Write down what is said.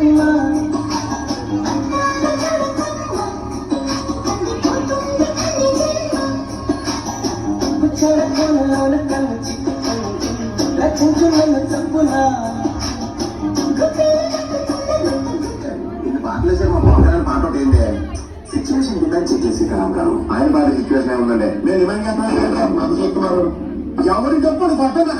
ఫాతిమా కోనలోన కన్ను చిక్కుతుంది రచించున్న తప్పునా పాటలు వేసే మా బాగా పాట ఒకటి ఏంటి సిచ్యువేషన్ డిపెండ్ చేసి కాదు ఆయన బాగా సిచ్యువేషన్ ఉందండి నేను ఇవ్వండి ఎవరికి తప్పుడు పట్టదా